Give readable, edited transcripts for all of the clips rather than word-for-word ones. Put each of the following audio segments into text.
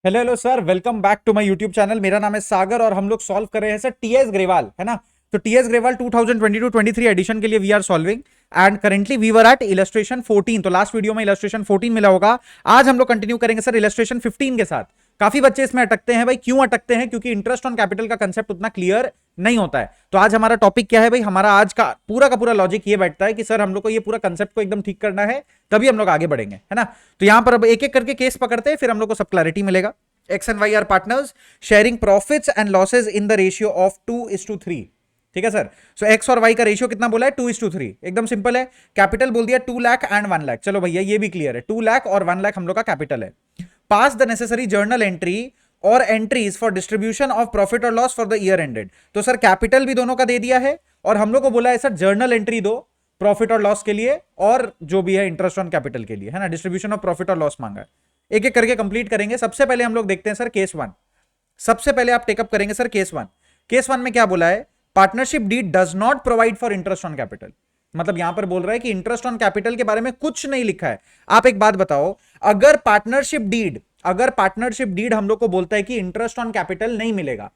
Hello hello sir, welcome back to my YouTube channel. मेरा नाम है सागर और हम लोग सॉल्व कर रहे हैं सर टीएस ग्रेवाल, है ना। तो टीएस ग्रेवाल 2022-23 एडिशन के लिए we are solving and currently we were at illustration 14। तो लास्ट वीडियो में इलस्ट्रेशन 14 मिला होगा। आज हम लोग कंटिन्यू करेंगे सर इलस्ट्रेशन 15 के साथ। काफी बच्चे इसमें अटकते हैं भाई, क्यों अटकते हैं? क्योंकि इंटरेस्ट ऑन कैपिटल का कंसेप्ट उतना क्लियर नहीं होता है। तो आज हमारा टॉपिक क्या है भाई? हमारा आज का पूरा लॉजिक ये बैठता है कि सर हम लोग को ये पूरा कंसेप्ट को एकदम ठीक करना है, तभी हम लोग आगे बढ़ेंगे, है ना। तो यहां पर अब एक एक करके केस पकड़ते हैं, फिर हम लोग को सब क्लैरिटी मिलेगा। X and Y are partners sharing profits and losses in the ratio of 2:3। ठीक है सर। सो एक्स और वाई का रेशियो कितना बोला है? 2:3। एकदम सिंपल है। कैपिटल बोल दिया 2 लाख एंड 1 लाख। चलो भैया ये भी क्लियर है, 2 लाख और 1 लाख हम लोग का कैपिटल है। Pass the necessary journal entry और entries for distribution of profit और loss for the year ended. तो सर कैपिटल भी दोनों का दे दिया है और हम लोग को बोला है सर जर्नल एंट्री दो प्रॉफिट और लॉस के लिए और जो भी है इंटरेस्ट ऑन कैपिटल के लिए, है ना। डिस्ट्रीब्यूशन ऑफ प्रॉफिट और लॉस मांगा है। एक एक करके कंप्लीट करेंगे। सबसे पहले हम लोग देखते हैं सर केस वन। सबसे पहले आप टेकअप करेंगे sir case one. Case one में क्या बोला है? Partnership deed does not provide for interest on capital. मतलब यहां पर बोल रहा है कि इंटरेस्ट ऑन कैपिटल के बारे में कुछ नहीं लिखा है। आप एक बात बताओ, अगर पार्टनरशिप डीड हम लोग को बोलता है कि इंटरेस्ट ऑन कैपिटल नहीं मिलेगा,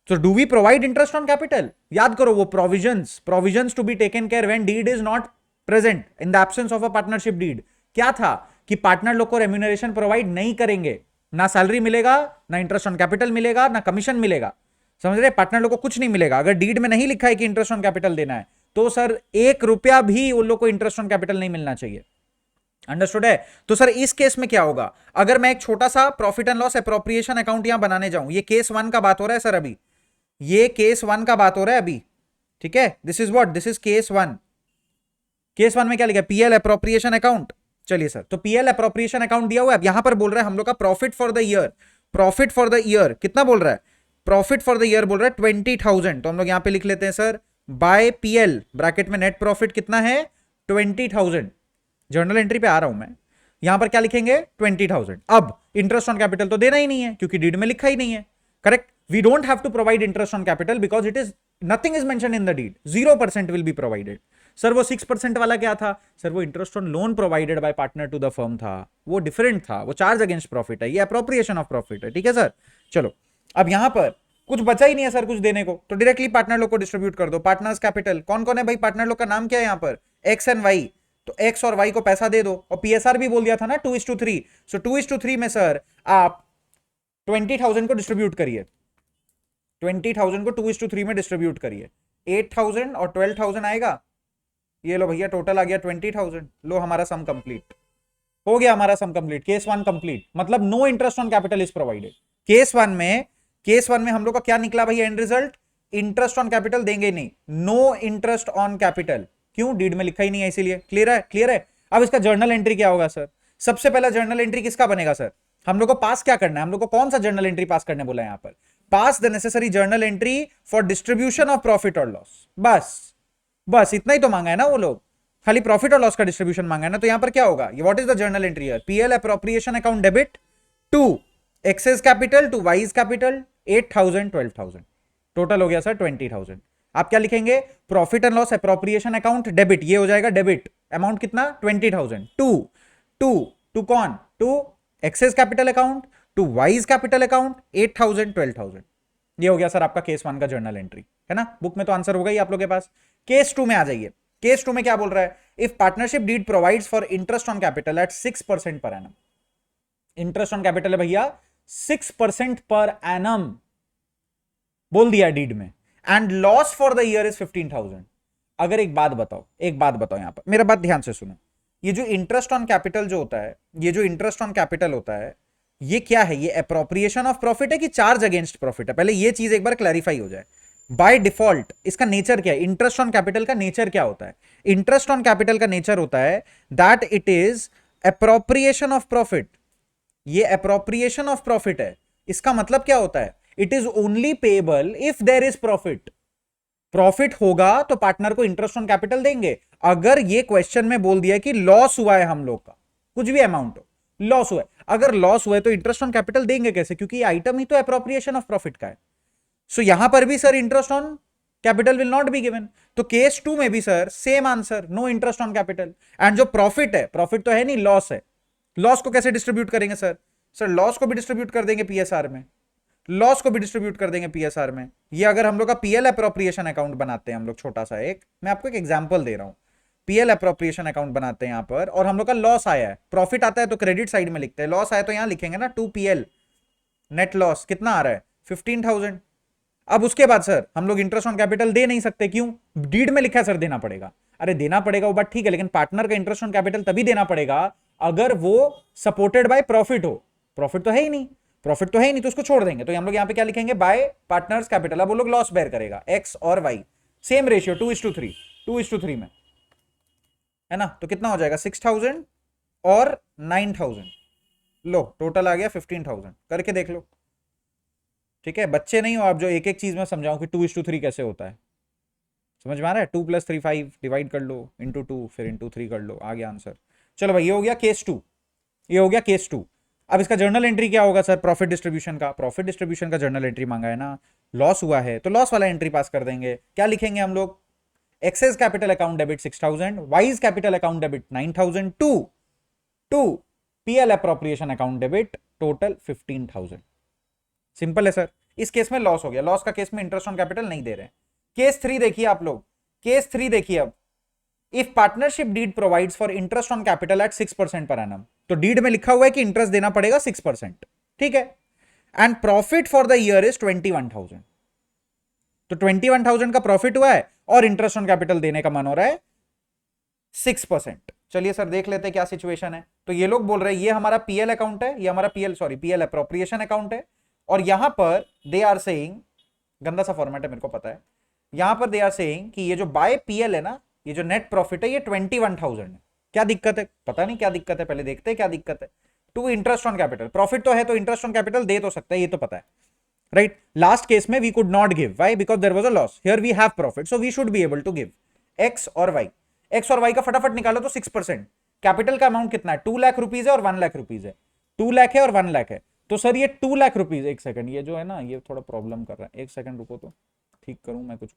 तो do we provide interest on capital? याद करो वो provisions to be taken care when deed is not present in the absence of a partnership deed. क्या था कि पार्टनर लोग को रेम्यूनरेशन प्रोवाइड नहीं करेंगे, ना सैलरी मिलेगा, ना इंटरेस्ट ऑन कैपिटल मिलेगा, ना कमीशन मिलेगा। समझ रहे? पार्टनर लोग को कुछ नहीं मिलेगा। अगर डीड में नहीं लिखा है कि इंटरेस्ट ऑन कैपिटल देना है, तो सर 1 रुपया भी उन लोग को इंटरेस्ट ऑन कैपिटल नहीं मिलना चाहिए। अंडरस्टूड है? तो सर इस केस में क्या होगा? अगर मैं एक छोटा सा profit and loss appropriation account यहां बनाने जाऊं, ये केस वन का बात हो रहा है सर अभी, ये केस वन का बात हो रहा है अभी। ठीक है, this is what, this is case one. Case one में क्या लिखा है? PL appropriation account. चलिए सर, तो पीएल अप्रोप्रिएशन अकाउंट दिया हुआ है। अब यहां पर बोल रहा है हम लोग का profit for the year. Profit for the year कितना बोल रहा है? प्रॉफिट फॉर द ईयर बोल रहा है 20,000। तो हम लोग यहां पे लिख लेते हैं सर बाय पीएल, ब्रैकेट में नेट प्रॉफिट कितना है? 20,000। जर्नल एंट्री पे आ रहा हूं मैं। यहां पर क्या लिखेंगे? 20,000। अब इंटरेस्ट ऑन कैपिटल तो देना ही नहीं है क्योंकि डीड में लिखा ही नहीं है। Correct, we don't have to provide interest on capital because it is nothing is mention in the deed. 0% will be provided. Sir वो 6% वाला क्या था? सर वो interest on loan provided by partner to the firm था, वो different था, वो charge against profit है, ये अप्रोप्रिएशन ऑफ प्रॉफिट है। ठीक है सर। चलो, अब यहां पर कुछ बचा ही नहीं है सर कुछ देने को, तो डायरेक्टली पार्टनर लोग को डिस्ट्रीब्यूट कर दो। पार्टनर्स कैपिटल कौन कौन है भाई? पार्टनर लोग का नाम क्या है यहां पर? X and Y. तो एक्स और वाई को पैसा दे दो और पीएसआर भी बोल दिया था ना 2:3। सो 2:3 में सर आप 20,000 को डिस्ट्रीब्यूट करिए। 20,000 को 2:3 में डिस्ट्रीब्यूट करिए। 8,000 और 12,000 आएगा। ये लो भैया, टोटल आ गया 20,000। लो हमारा सम कंप्लीट हो गया, हमारा sum complete. Case one complete, मतलब no interest on capital is provided. Case one में हम लोग का क्या निकला भाई end result? Interest on capital देंगे नहीं, नो इंटरेस्ट ऑन कैपिटल। क्यों? डीड में लिखा ही नहीं है इसीलिए। क्लियर है? क्लियर है। अब इसका जर्नल एंट्री क्या होगा सर? सबसे पहला जर्नल एंट्री किसका बनेगा सर? हम लोग को पास क्या करना है? हम लोग को कौन सा जर्नल एंट्री पास करने बोला है यहां पर? Pass the necessary journal entry for distribution of profit और लॉस। बस बस इतना ही तो मांगा है ना वो लोग, खाली प्रॉफिट और लॉस का डिस्ट्रीब्यूशन मांगा है ना। तो यहां पर क्या होगा? What is the journal entry here? PL appropriation account debit to X's capital to Y's capital 8,000 12,000। Total हो गया सर 20,000। आप क्या लिखेंगे? Profit and loss appropriation account debit, ये हो जाएगा डेबिट। अमाउंट कितना? 20,000 टू टू टू कौन? To X's capital account, to Y's capital account 8,000 12,000। ये हो गया सर आपका केस वन का जर्नल एंट्री, है ना। बुक में तो आंसर होगा ही आप लोग के पास। केस टू में आ जाइए। केस टू में क्या बोल रहा है? If partnership deed provides for interest on capital at 6% per annum. Interest on capital है भैया 6% पर एनम, बोल दिया डीड में। And loss for the year is 15,000। अगर एक बात बताओ यहां पर, मेरा बात ध्यान से सुनो। ये जो इंटरेस्ट ऑन कैपिटल जो होता है, ये जो इंटरेस्ट ऑन कैपिटल होता है, ये क्या है? ये अप्रोप्रिएशन ऑफ प्रॉफिट है कि चार्ज अगेंस्ट प्रॉफिट है? पहले ये चीज एक बार क्लैरिफाई हो जाए। बाय डिफॉल्ट इसका नेचर क्या है? इंटरेस्ट ऑन कैपिटल का नेचर क्या होता है? इंटरेस्ट ऑन कैपिटल का नेचर होता है that it is appropriation of profit. ये अप्रोप्रिएशन ऑफ प्रॉफिट है। इसका मतलब क्या होता है? It is only payable if there is profit. Profit होगा तो पार्टनर को इंटरेस्ट ऑन कैपिटल देंगे। अगर ये क्वेश्चन में बोल दिया कि लॉस हुआ है हम लोग का, कुछ भी अमाउंट हो, लॉस हुआ है, अगर लॉस हुआ है तो इंटरेस्ट ऑन कैपिटल देंगे कैसे? क्योंकि ये आइटम ही तो अप्रोप्रिएशन ऑफ प्रॉफिट का है। सो यहां पर भी sir interest on capital will not be given. तो केस टू में भी sir same answer, no interest on capital. And जो प्रॉफिट है, प्रॉफिट तो है नहीं, लॉस है। लॉस को कैसे डिस्ट्रीब्यूट करेंगे सर? सर लॉस को भी डिस्ट्रीब्यूट कर देंगे पीएसआर में, लॉस को भी डिस्ट्रीब्यूट कर देंगे पीएसआर में। ये अगर हम लोग का पीएल अप्रोप्रिएशन अकाउंट बनाते हैं हम लोग, छोटा सा एक, मैं आपको एक एग्जांपल दे रहा हूं, पीएल अप्रोप्रिएशन अकाउंट बनाते हैं यहां पर, और हम लोग का लॉस आया है, प्रॉफिट आता है तो क्रेडिट साइड में लिखते हैं, लॉस आया तो यहां लिखेंगे ना 2PL, नेट लॉस कितना आ रहा है 15,000। अब उसके बाद सर हम लोग इंटरेस्ट ऑन कैपिटल दे नहीं सकते, क्यों? डीड में लिखा है सर देना पड़ेगा। अरे देना पड़ेगा वो बात ठीक है, लेकिन पार्टनर का इंटरेस्ट ऑन कैपिटल तभी देना पड़ेगा अगर वो सपोर्टेड बाय प्रॉफिट हो। प्रॉफिट तो है ही नहीं, प्रॉफिट तो है ही नहीं, तो उसको छोड़ देंगे। तो हम लोग यहां पे क्या लिखेंगे, बाय पार्टनर्स कैपिटल। अब वो लोग लॉस बेयर करेगा, एक्स और वाई, सेम रेशियो 2:3, 2:3 में, है ना। तो कितना हो जाएगा 6,000 और 9,000, लो टोटल आ गया 15,000। करके देख लो, ठीक है। बच्चे नहीं हो आप जो एक एक चीज में समझाऊं कि 2:3 कैसे होता है, समझ में आ रहा है। 2 + 3 5, डिवाइड कर लो, इंटू 2, फिर इंटू 3 कर लो, आ गया आंसर। चलो भाई ये हो गया केस 2, ये हो गया केस 2। अब इसका जर्नल एंट्री क्या होगा सर, प्रॉफिट डिस्ट्रीब्यूशन का, प्रॉफिट डिस्ट्रीब्यूशन का जर्नल एंट्री मांगा है ना, लॉस हुआ है तो लॉस वाला एंट्री पास कर देंगे। क्या लिखेंगे हम लोग, X's capital account debit 6,000, Y's capital account debit 9,000, to PL appropriation account debit total 15,000। Simple है सर। इस केस में लॉस हो गया, लॉस का केस में इंटरेस्ट ऑन कैपिटल नहीं दे रहे। केस 3 देखिए आप लोग, केस 3 देखिए अब, if partnership deed provides for interest on capital at 6% per annum, तो डीड में लिखा हुआ है कि इंटरेस्ट देना पड़ेगा 6%, ठीक है। And profit for the year is 21,000, तो 21,000 का प्रॉफिट हुआ है और इंटरेस्ट ऑन कैपिटल देने का मन हो रहा है 6%। चलिए सर देख लेते हैं क्या सिचुएशन है। तो ये लोग बोल रहे हैं ये हमारा पीएल अकाउंट है, ये हमारा पीएल अप्रोप्रिएशन अकाउंट है, और यहां पर दे आर सेइंग, गंदा सा फॉर्मेट है मेरे को पता है, यहां पर दे आर सेइंग कि ये जो बाय पीएल है ना, ये जो नेट प्रॉफिट है ये 21,000 है। क्या दिक्कत है, पता नहीं क्या दिक्कत है, पहले देखते हैं क्या दिक्कत है। To interest on capital, profit तो है तो इंटरेस्ट ऑन कैपिटल दे तो सकता है, ये तो पता है, राइट। लास्ट केस में we could not give, why, because there was a loss, here we have profit, so we should be able to give X और वाई। एक्स और वाई का फटाफट निकालो तो 6%। कैपिटल का अमाउंट कितना है, 2 लाख रुपीज है और 1 लाख रुपीज है, 2 लाख है और 1 लाख है, तो सर ये 2 लाख रुपीज, एक सेकंड ये जो है ना ये थोड़ा प्रॉब्लम कर रहा है, एक सेकंड रुको तो ठीक करूं मैं कुछ।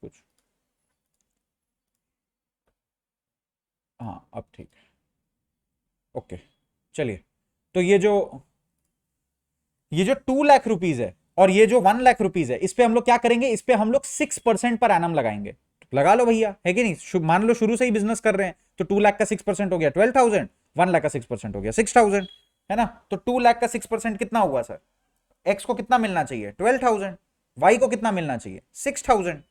हाँ अब ठीक है, ओके। चलिए, तो ये जो 2 लाख रुपीज है और ये जो 1 लाख रुपीज है, इस पे हम लोग क्या करेंगे, इस पे हम लोग 6% पर एनम लगाएंगे। लगा लो भैया, है कि नहीं। मान लो शुरू से ही बिजनेस कर रहे हैं, तो 2 लाख का 6% हो गया 12,000, 1 लाख का 6% हो गया 6,000, है ना। तो 2 लाख का 6% कितना हुआ सर, एक्स को कितना मिलना चाहिए 12,000, वाई को कितना मिलना चाहिए 6,000,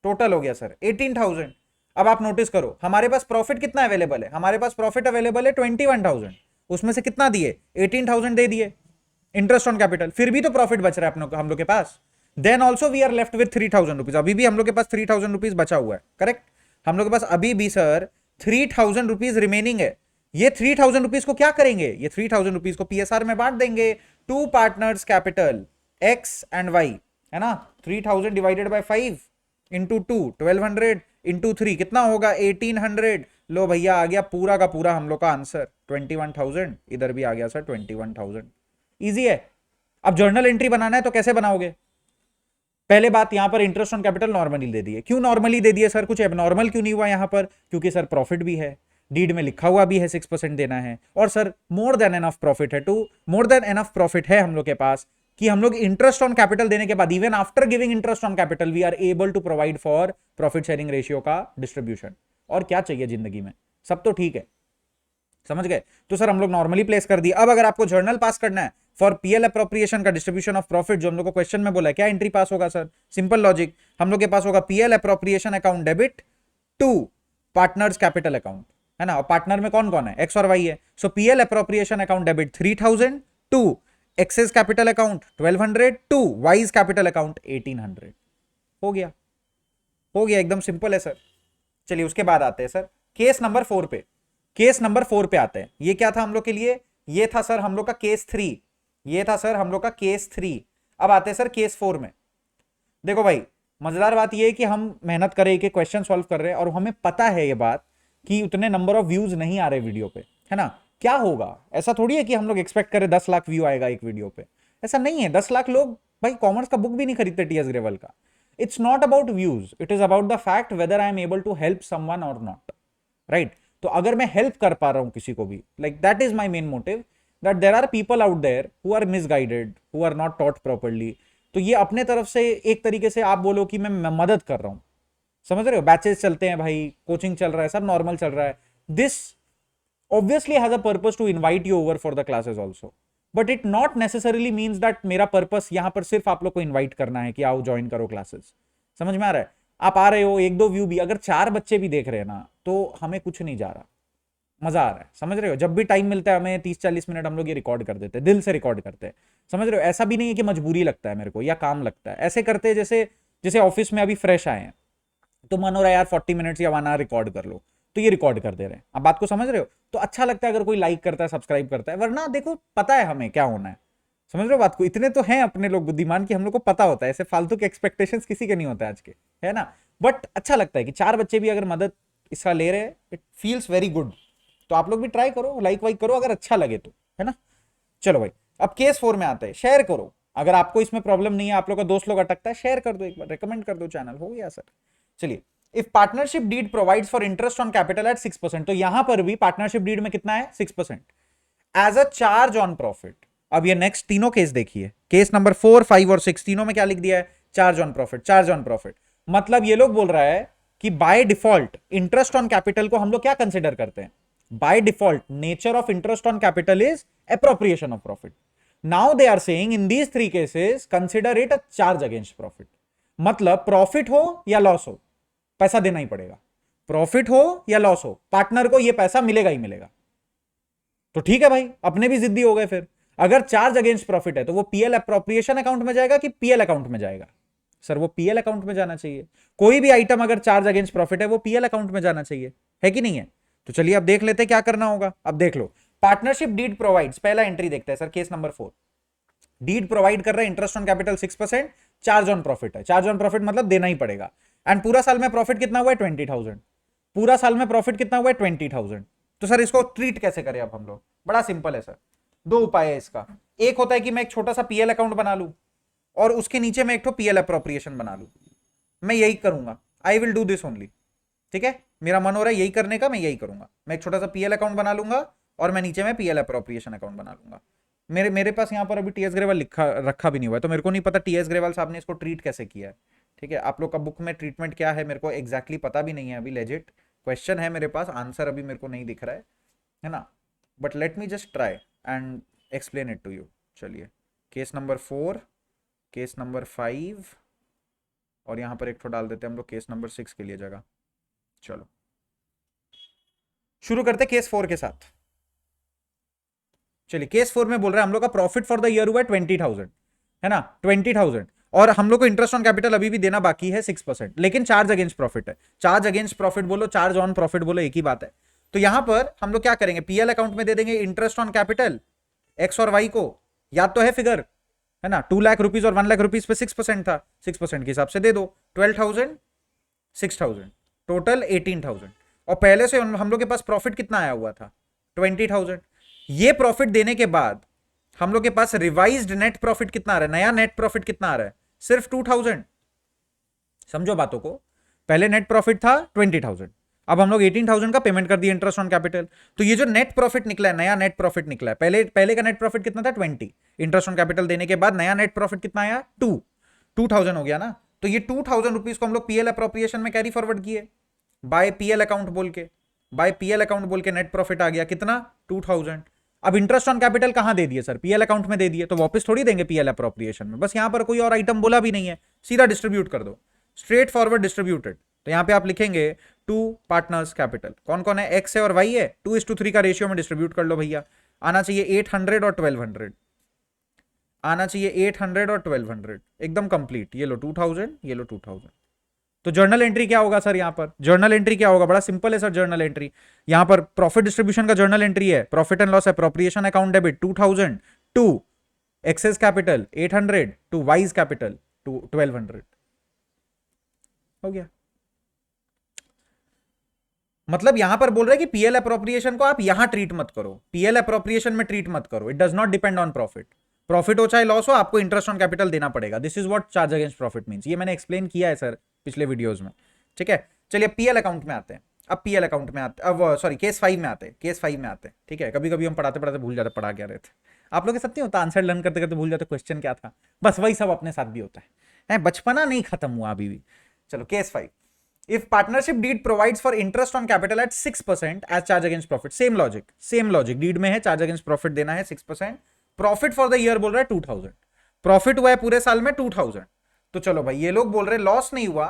टोटल हो गया सर 18,000। अब आप नोटिस करो हमारे पास प्रॉफिट कितना अवेलेबल है, हमारे पास प्रॉफिट अवेलेबल है 21,000, उसमें से कितना दिए 18,000 दे दिए इंटरेस्ट ऑन कैपिटल, फिर भी तो प्रॉफिट बच रहा है हम लोग के पास। Then also we are left with 3,000 rupees, अभी भी हम लोग के पास 3,000 रुपीज बचा हुआ है, करेक्ट। हम लोग के पास अभी भी सर 3,000 रुपीज रिमेनिंग है। ये 3,000 रुपीज को क्या करेंगे, ये 3,000 रुपीज को पीएसआर में बांट देंगे, to partners capital X and Y, है ना। 3,000 डिवाइडेड बाय 5 इंटू 2, 1,200 इंटू 3 कितना होगा 1,800। लो भैया आ गया पूरा का पूरा हम लोग का आंसर 21,000, इधर भी आ गया सर 21,000। इजी है। अब जर्नल एंट्री बनाना है तो कैसे बनाओगे, पहले बात यहां पर इंटरेस्ट ऑन कैपिटल नॉर्मली दे दिए। क्यों नॉर्मली दे दिए सर, कुछ एबनॉर्मल क्यों नहीं हुआ यहां पर, क्योंकि सर प्रॉफिट भी है, डीड में लिखा हुआ भी है 6% देना है, और sir more than enough profit है, मोर देन एनफ प्रॉफिट है हम लोग के पास कि हम लोग इंटरेस्ट ऑन कैपिटल देने के बाद, even after giving interest on capital, we are able to provide for profit sharing ratio का डिस्ट्रीब्यूशन। और क्या चाहिए जिंदगी में, सब तो ठीक है, समझ गए। तो सर हम लोग नॉर्मली प्लेस कर दिए। अब अगर आपको जर्नल पास करना है फॉर पीएल अप्रोप्रिएशन का डिस्ट्रीब्यूशन ऑफ प्रॉफिट, जो हम लोग को क्वेश्चन में बोला है, क्या एंट्री पास होगा सर, सिंपल लॉजिक, हम लोग के पास होगा PL appropriation account debit to partners capital account, है ना। और पार्टनर में कौन कौन है, एक्स और वाई है। So PL appropriation account debit 3,000 to X's capital account 1,200 to Y's capital account 1,800। हो गया, हो गया, एकदम सिंपल है सर। चलिए उसके बाद आते हैं सर केस नंबर 4 पे, केस नंबर 4 पे आते हैं। ये क्या था हम लोग के लिए, ये था सर हम लोग का केस 3, ये था सर हम लोग का केस 3। अब आते हैं सर केस 4 में। देखो भाई मजेदार बात ये है कि हम मेहनत कर रहे हैं कि क्वेश्चन सॉल्व कर रहे हैं, और हमें पता है ये बात कि उतने नंबर ऑफ व्यूज नहीं आ रहे वीडियो पे, है ना। क्या होगा, ऐसा थोड़ी है कि हम लोग एक्सपेक्ट करें 10 लाख व्यू आएगा एक वीडियो पे, ऐसा नहीं है। 10 लाख लोग भाई कॉमर्स का बुक भी नहीं खरीदते टीएस ग्रेवल का। It's not about views, it is about the fact whether I am able to help someone or not, right. तो अगर मैं हेल्प कर पा रहा हूं किसी को भी, like that is my main motive, that there are people out there who are misguided, who are not taught properly. तो ये अपने तरफ से एक तरीके से आप बोलो कि मैं मदद कर रहा हूं, समझ रहे हो? बैचेस चलते हैं भाई, कोचिंग चल रहा है, सब नॉर्मल चल रहा है। This obviously has a purpose to invite you over for the classes also, but it not necessarily means that मेरा पर्पस यहां पर सिर्फ आप लोग को इन्वाइट करना है कि आओ ज्वाइन करो क्लासेस। समझ में आ रहा है? आप आ रहे हो, एक दो व्यू भी, अगर 4 बच्चे भी देख रहे हैं ना, तो हमें कुछ नहीं जा रहा, मजा आ रहा है। समझ रहे हो? जब भी टाइम मिलता है हमें 30-40 मिनट हम लोग ये रिकॉर्ड कर देते हैं, दिल से रिकॉर्ड करते हैं। समझ रहे हो? ऐसा भी नहीं है कि मजबूरी लगता है मेरे को या काम लगता है, ऐसे करते हैं जैसे जैसे ऑफिस में अभी फ्रेश आए हैं तो मन हो रहा है यार 40 मिनट्स या 1 आवर रिकॉर्ड कर लो, तो ये रिकॉर्ड कर दे रहे हैं। आप बात को समझ रहे हो? तो अच्छा लगता है अगर कोई लाइक करता है, सब्सक्राइब करता है, वरना देखो पता है हमें क्या होना है। समझ रहे हो बात को? इतने तो हैं अपने लोग बुद्धिमान कि हम लोग को पता होता है, ऐसे फालतू के एक्सपेक्टेशंस किसी के नहीं होते आज के, है ना? बट अच्छा लगता है कि 4 बच्चे भी अगर मदद इसका ले रहे हैं, इट फील्स वेरी गुड। तो आप लोग भी ट्राई करो, लाइक वाइक करो अगर अच्छा लगे तो, है ना? चलो भाई, अब केस 4 में आते हैं। शेयर करो, अगर आपको इसमें प्रॉब्लम नहीं है, आप लोग का दोस्त लोग अटकता है, शेयर कर दो, एक बार रेकमेंड कर दो चैनल, हो गया सर। चलिए, if partnership deed provides for interest on capital at 6%, तो यहां पर भी पार्टनरशिप डीड में कितना है? 6% as a charge on profit. अब ये नेक्स्ट तीनों केस देखिए, केस नंबर 4, 5 और 6 तीनों में क्या लिख दिया है? Charge on profit, charge on profit. मतलब ये लोग बोल रहा है कि by default interest on capital को हम लोग क्या कंसिडर करते हैं? By default nature of interest on capital is appropriation of profit. Now they are saying in these 3 cases consider it a charge against profit. मतलब प्रॉफिट हो या loss हो, पैसा देना ही पड़ेगा। प्रॉफिट हो या लॉस हो, पार्टनर को ये पैसा मिलेगा ही मिलेगा। तो ठीक है भाई, अपने भी जिद्दी हो गए। फिर अगर चार्ज अगेंस्ट प्रॉफिट है तो वो पीएल अप्रोप्रिएशन अकाउंट में जाएगा कि पीएल अकाउंट में जाएगा? सर वो पीएल अकाउंट में जाना चाहिए। कोई भी आइटम अगर चार्ज अगेंस्ट प्रॉफिट है वो पीएल अकाउंट में जाना चाहिए, है कि नहीं है? तो चलिए अब देख लेते हैं क्या करना होगा। अब देख लो, पार्टनरशिप डीड प्रोवाइड्स, पहला एंट्री देखते हैं sir, case number 4। Deed provide कर रहा है interest on capital 6%, charge on profit है। चार्ज ऑन प्रॉफिट मतलब देना ही पड़ेगा। एंड पूरा साल में प्रॉफिट कितना हुआ है? 20,000। पूरा साल में प्रॉफिट कितना हुआ है? 20,000। तो सर इसको ट्रीट कैसे करें अब हम लोग? बड़ा सिंपल है सर, 2 उपाय है इसका। एक होता है कि मैं एक छोटा सा पीएल अकाउंट बना लूं और उसके नीचे मैं एक तो पीएल अप्रोप्रिएशन बना लूं। मैं यही करूंगा, I will do this only. ठीक है, मेरा मन हो रहा है यही करने का, मैं यही करूंगा। मैं एक छोटा सा पीएल अकाउंट बना लूंगा और मैं नीचे में पीएल अप्रोप्रिएशन अकाउंट बना लूंगा। मेरे पास यहाँ पर अभी टीएस ग्रेवाल लिखा रखा भी नहीं हुआ है, तो मेरे को नहीं पता टीएस ग्रेवाल साहब ने इसको ट्रीट कैसे किया है। ठीक है, आप लोग का बुक में ट्रीटमेंट क्या है मेरे को एग्जैक्टली पता भी नहीं है अभी। लेजिट क्वेश्चन है मेरे पास, आंसर अभी मेरे को नहीं दिख रहा है ना? But let me just try and explain it to you. चलिए, केस नंबर 4, केस नंबर 5 और यहाँ पर एक तो डाल देते हैं हम लोग केस नंबर 6 के लिए जगह। चलो शुरू करते केस 4 के साथ। चलिए, केस 4 में बोल रहा है हम लोग का प्रॉफिट फॉर द ईयर हुआ है 20,000, है ना? 20,000, और हम लोग को इंटरेस्ट ऑन कैपिटल अभी भी देना बाकी है 6%, लेकिन चार्ज अगेंस्ट प्रॉफिट है। चार्ज अगेंस्ट प्रॉफिट बोलो, चार्ज ऑन प्रॉफिट बोलो, एक ही बात है। तो यहां पर हम लोग क्या करेंगे? पीएल अकाउंट में दे देंगे इंटरेस्ट ऑन कैपिटल एक्स और वाई को, याद तो है फिगर, है ना? 2 लाख रुपीज और 1 लाख रुपीज पे 6% था, 6% के हिसाब से दे दो। 12,000, 6,000, टोटल 18,000। और पहले से हम लोग के पास प्रॉफिट कितना आया हुआ था? 20,000। ये प्रॉफिट देने के बाद हम लोग के पास रिवाइज्ड नेट प्रॉफिट कितना आ रहा है? नया नेट प्रॉफिट कितना आ रहा है? सिर्फ 2,000। समझो बातों को, पहले नेट प्रॉफिट था 20,000, अब हम लोग 18,000 का पेमेंट कर दिया इंटरेस्ट ऑन कैपिटल। तो ये जो नेट प्रॉफिट निकला है, नया नेट प्रॉफिट निकला है, पहले का नेट प्रॉफिट कितना था? 20। इंटरेस्ट ऑन कैपिटल देने के बाद नया नेट प्रॉफिट कितना आया? 2,000 हो गया ना? तो ये 2,000 रुपीज को हम लोग पीएल अप्रोप्रिएशन में कैरी फॉरवर्ड किए बाय पीएल अकाउंट बोल के, बाय पीएल अकाउंट बोल के नेट प्रॉफिट आ गया कितना? 2,000। अब इंटरेस्ट ऑन कैपिटल कहां दे दिए सर? पीएल अकाउंट में दे दिए, तो वापस थोड़ी देंगे पीएल अप्रोप्रिएशन में। बस यहां पर कोई और आइटम बोला भी नहीं है, सीधा डिस्ट्रीब्यूट कर दो, स्ट्रेट फॉरवर्ड डिस्ट्रीब्यूटेड। तो यहां पे आप लिखेंगे 2 पार्टनर्स कैपिटल, कौन कौन है? एक्स है और वाई है, 2:3 का रेशियो में डिस्ट्रीब्यूट कर लो भैया। आना चाहिए 800 और 1200, आना चाहिए 800 और 1200, एकदम कंप्लीट। ये लो 2,000, ये लो 2,000। तो जर्नल एंट्री क्या होगा सर? यहां पर जर्नल एंट्री क्या होगा? बड़ा सिंपल है सर जर्नल एंट्री। यहां पर प्रॉफिट डिस्ट्रीब्यूशन का जर्नल एंट्री है, profit and loss appropriation account debit 2,000 to X's capital 800 to Y's capital 1200। हो गया। मतलब यहां पर बोल रहे हैं कि पीएल अप्रोप्रिएशन को आप यहां ट्रीट मत करो, पीएल अप्रोप्रिएशन में ट्रीट मत करो। It does not depend on profit. Profit हो चाहे लॉस हो, आपको इंटरेस्ट ऑन कैपिटल देना पड़ेगा। This is what charge against profit means. ये मैंने एक्सप्लेन किया है सर पिछले वीडियोस में। ठीक है, चलिए पीएल अकाउंट में आते हैं। अब पीएल अकाउंट में आते, अब सॉरी केस 5 में आते, केस 5 में आते, ठीक है। कभी कभी हम पढ़ाते पढ़ाते भूल जाते पढ़ा क्या रहे थे। आप लोग के साथ नहीं होता, आंसर लर्न करते करते भूल जाते क्वेश्चन क्या था, बस वही सब अपने साथ भी होता है, बचपना नहीं खत्म हुआ अभी भी। चलो case 5, if partnership deed provides for interest on capital at 6% as charge against profit, same logic deed में है charge against profit देना है 6%, प्रॉफिट फॉर द ईयर बोल रहा है 2000, प्रॉफिट हुआ है पूरे साल में 2000, तो चलो भाई ये लोग बोल रहे लॉस नहीं हुआ,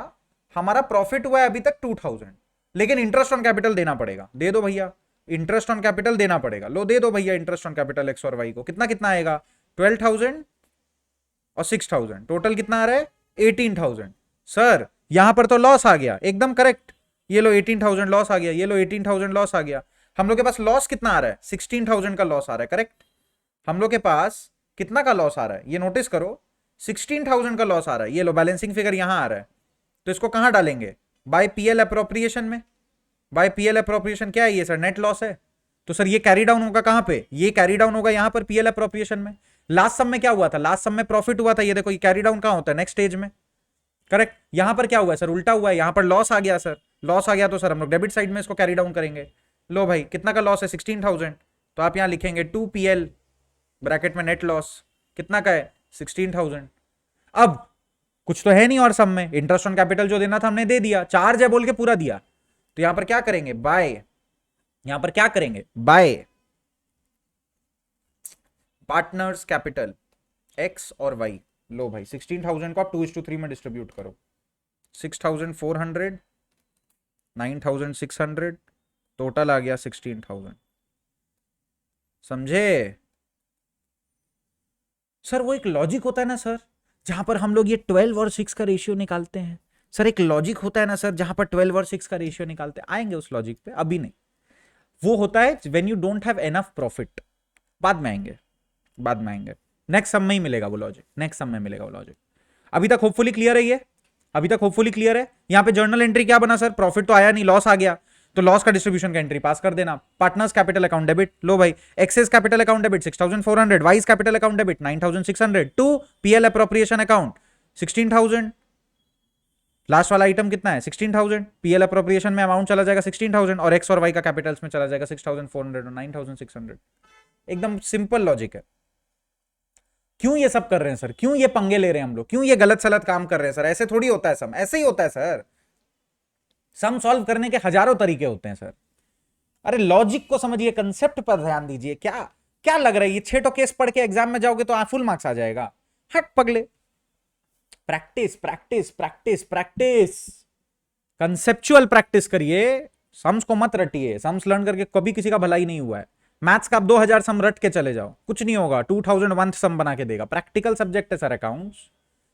हमारा प्रॉफिट हुआ है अभी तक 2000, लेकिन इंटरेस्ट ऑन कैपिटल देना पड़ेगा, दे दो भैया इंटरेस्ट ऑन कैपिटल देना पड़ेगा, लो दे दो भैया इंटरेस्ट ऑन कैपिटल एक्स और वाई को, कितना कितना आएगा 12,000 और 6,000, टोटल कितना आ रहा है 18,000। सर यहां पर तो लॉस आ गया, एकदम करेक्ट, ये लो 18,000 लॉस आ गया, ये लो 18,000 लॉस आ गया, हम लोग के पास लॉस कितना आ रहा है 16,000 का लॉस आ रहा है, करेक्ट। हम लोग के पास कितना का लॉस आ रहा है ये नोटिस करो, 16,000 का लॉस आ रहा है, ये लो बैलेंसिंग फिगर यहां आ रहा है, तो इसको कहां डालेंगे बाय पीएल अप्रोप्रिएशन में, बाय पीएल अप्रोप्रिएशन क्या है ये सर नेट लॉस है, तो सर ये कैरी डाउन होगा कहां पे, ये कैरी डाउन होगा यहां पर पीएल अप्रोप्रिएशन में। लास्ट सम में क्या हुआ था, लास्ट सम में प्रॉफिट हुआ था, ये देखो ये कैरी डाउन कहां होता है नेक्स्ट स्टेज में, करेक्ट। यहां पर क्या हुआ है सर उल्टा हुआ है, यहां पर लॉस आ गया सर, लॉस आ गया तो सर हम लोग डेबिट साइड में इसको कैरी डाउन करेंगे। लो भाई कितना का लॉस है 16,000, तो आप यहां लिखेंगे 2PL ब्रैकेट में नेट लॉस कितना का है 16,000। अब कुछ तो है नहीं और सम में, इंटरेस्ट ऑन कैपिटल जो देना था हमने दे दिया, चार्ज है बोल के पूरा दिया, तो यहां पर क्या करेंगे बाय, यहां पर क्या करेंगे बाय पार्टनर्स कैपिटल एक्स और वाई। लो भाई 16,000 को आप 2:3 में डिस्ट्रीब्यूट करो, 6,400 9,600 टोटल आ गया 16,000, समझे सर। वो एक लॉजिक होता है ना सर जहां पर हम लोग ये 12 और 6 का रेशियो निकालते हैं, सर एक लॉजिक होता है ना सर जहां पर 12 और 6 का रेशियो निकालते हैं, आएंगे उस लॉजिक पे अभी नहीं, वो होता है when you don't have enough profit, बाद में आएंगे, बाद में आएंगे, नेक्स्ट सम में ही मिलेगा वो लॉजिक, नेक्स्ट सम में मिलेगा वो लॉजिक। अभी तक होपफुली क्लियर है ये, अभी तक होपफुली क्लियर है। यहां पे जर्नल एंट्री क्या बना सर, प्रॉफिट तो आया नहीं लॉस आ गया, तो लॉस का डिस्ट्रीब्यूशन का एंट्री पास कर देना, पार्टनर्स कैपिटल अकाउंट डेबिट, लो भाई X's capital account debit 6,400, Y's capital account debit 9,600 to PL appropriation account 16,000, last वाला आइटम कितना है 16,000, पीएल अप्रोप्रिएशन में अमाउंट चला जाएगा 16,000 और एक्स और वाई का कैपिटल्स में चला जाएगा 6,400 और 9,600, एकदम सिंपल लॉजिक है। क्यों ये सब कर रहे हैं सर, क्यों ये पंगे ले रहे हैं हम लोग, क्यों ये गलत सलत काम कर रहे हैं सर, ऐसे थोड़ी होता है सम, ऐसे ही होता है सर, सम सॉल्व करने के हजारों तरीके होते हैं सर। अरे लॉजिक को समझिए, कंसेप्ट पर ध्यान दीजिए, क्या क्या लग रहा है ये 6 केस पढ़ के एग्जाम में जाओगे तो फुल मार्क्स आ जाएगा, हट पगले, practice practice practice practice, conceptual practice करिए, सम्स को मत रटिए, सम्स लर्न करके कभी किसी का भलाई नहीं हुआ है। मैथ्स का आप 2000 सम रट के चले जाओ, कुछ नहीं होगा, 2001 सम बना के देगा। प्रैक्टिकल सब्जेक्ट है सर अकाउंट्स,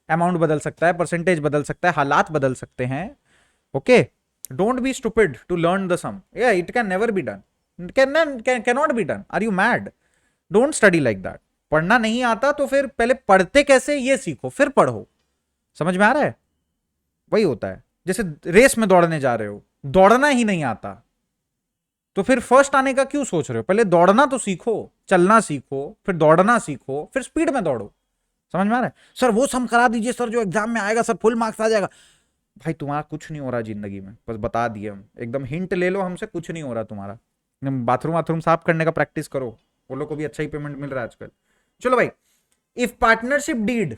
अमाउंट बदल सकता है, परसेंटेज बदल सकता है, हालात बदल सकते हैं, okay. Don't be stupid to learn the sum, या it can never be done, can not be done, are you mad, don't study like that. पढ़ना नहीं आता तो फिर पहले पढ़ते कैसे ये सीखो फिर पढ़ो, समझ में आ रहा है, वही होता है। जैसे रेस में दौड़ने जा रहे हो, दौड़ना ही नहीं आता तो फिर फर्स्ट आने का क्यों सोच रहे हो, पहले दौड़ना तो सीखो, चलना सीखो, फिर दौड़ना सीखो, फिर स्पीड में दौड़ो, समझ में आ रहा है। सर वो सम करा दीजिए सर जो एग्जाम में आएगा सर फुल मार्क्स आ जाएगा, भाई तुम्हारा कुछ नहीं हो रहा जिंदगी में, बस बता दिए हम, एकदम हिंट ले लो हमसे, कुछ नहीं हो रहा तुम्हारा, बाथरूम साफ करने का प्रैक्टिस करो, वो लोग को भी अच्छा ही पेमेंट मिल रहा है आजकल। चलो भाई, if partnership deed,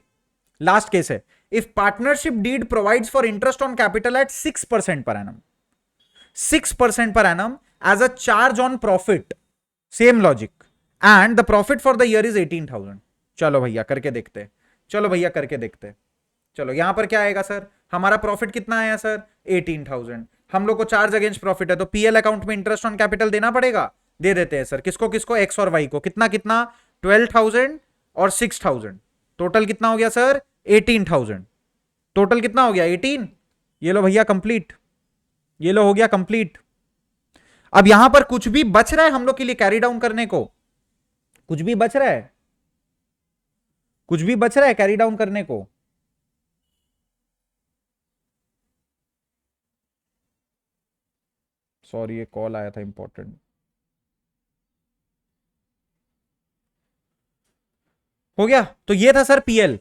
last case है, if partnership deed provides for interest on capital at 6% per annum, 6% per annum as a charge on profit, same logic, and the profit for the year is 18,000। चलो भैया करके देखते हैं, चलो भैया करके देखते हैं, चलो यहां पर क्या आएगा सर, हमारा प्रॉफिट कितना आया सर 18,000, हम लोग को चार्ज अगेंस्ट प्रॉफिट है तो पीएल अकाउंट में इंटरेस्ट ऑन कैपिटल देना पड़ेगा, दे देते हैं सर, किसको किसको, एक्स और वाई को, कितना कितना 12,000 और 6,000, टोटल कितना हो गया सर 18,000, टोटल कितना हो गया 18, ये लो भैया कंप्लीट, ये लो हो गया कंप्लीट। अब यहां पर कुछ भी बच रहा है हम लोग के लिए कैरी डाउन करने को, कुछ भी बच रहा है, कुछ भी बच रहा है कैरी डाउन करने को, सॉरी ये कॉल आया था इंपॉर्टेंट, हो गया। तो ये था सर पीएल,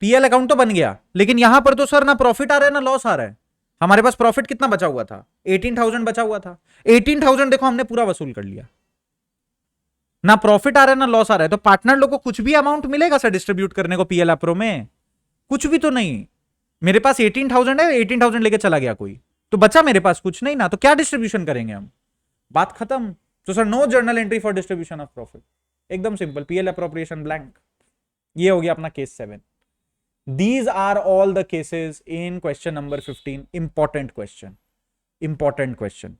पीएल अकाउंट तो बन गया, लेकिन यहां पर तो सर ना प्रॉफिट आ रहा है ना लॉस आ रहा है, हमारे पास प्रॉफिट कितना बचा हुआ था? 18,000 बचा हुआ था। 18,000 देखो हमने पूरा वसूल कर लिया, ना प्रॉफिट आ रहा है ना लॉस आ रहा है। तो पार्टनर लोग को कुछ भी अमाउंट मिलेगा सर डिस्ट्रीब्यूट करने को पीएल अप्रो में? कुछ भी तो नहीं। मेरे पास 18,000 है, 18,000 लेके चला गया कोई, तो बचा मेरे पास कुछ नहीं ना, तो क्या डिस्ट्रीब्यूशन करेंगे हम? बात खत्म। तो sir no journal entry for distribution of profit, एकदम सिंपल, पीएल अप्रोप्रिएशन ब्लैंक। ये हो गया अपना case 7। These are all the cases in question number 15. Important question, important question.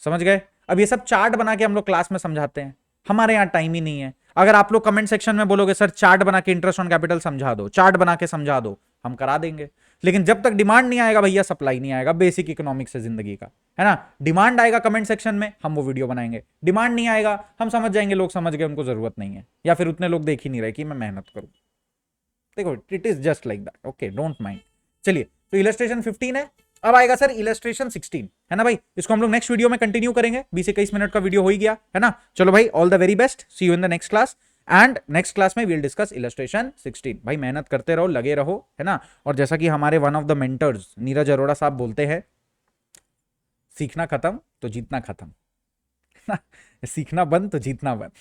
समझ गए? अब ये सब चार्ट बना के हम लोग क्लास में समझाते हैं, हमारे यहाँ टाइम ही नहीं है। अगर आप लोग कमेंट सेक्शन में बोलोगे सर चार्ट बना के इंटरेस्ट ऑन कैपिटल समझा दो, चार्ट बना के समझा दो, हम करा देंगे। लेकिन जब तक डिमांड नहीं आएगा भैया, सप्लाई नहीं आएगा। बेसिक इकोनॉमिक्स है जिंदगी का, है ना। डिमांड आएगा कमेंट सेक्शन में, हम वो वीडियो बनाएंगे। डिमांड नहीं आएगा, हम समझ जाएंगे लोग समझ गए, उनको जरूरत नहीं है, या फिर उतने लोग देख ही नहीं रहे कि मैं मेहनत करूं। देखो it is just like that, okay, don't mind. चलिए, तो इलस्ट्रेशन 15 है, अब आएगा सर इलस्ट्रेशन 16, है ना भाई। इसको हम लोग नेक्स्ट वीडियो में कंटिन्यू करेंगे, 20-21 मिनट का वीडियो हो ही गया, है ना। चलो भाई, all the very best, see you in the next class, and next class में वील डिस्कस इलस्ट्रेशन 16। भाई मेहनत करते रहो, लगे रहो, है ना। और जैसा कि हमारे one of the mentors Neeraj Arora साहब बोलते हैं, सीखना खत्म तो जीतना खत्म, सीखना बंद तो जीतना बंद,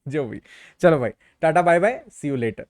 जो भी। चलो भाई, tata bye bye, see you letter.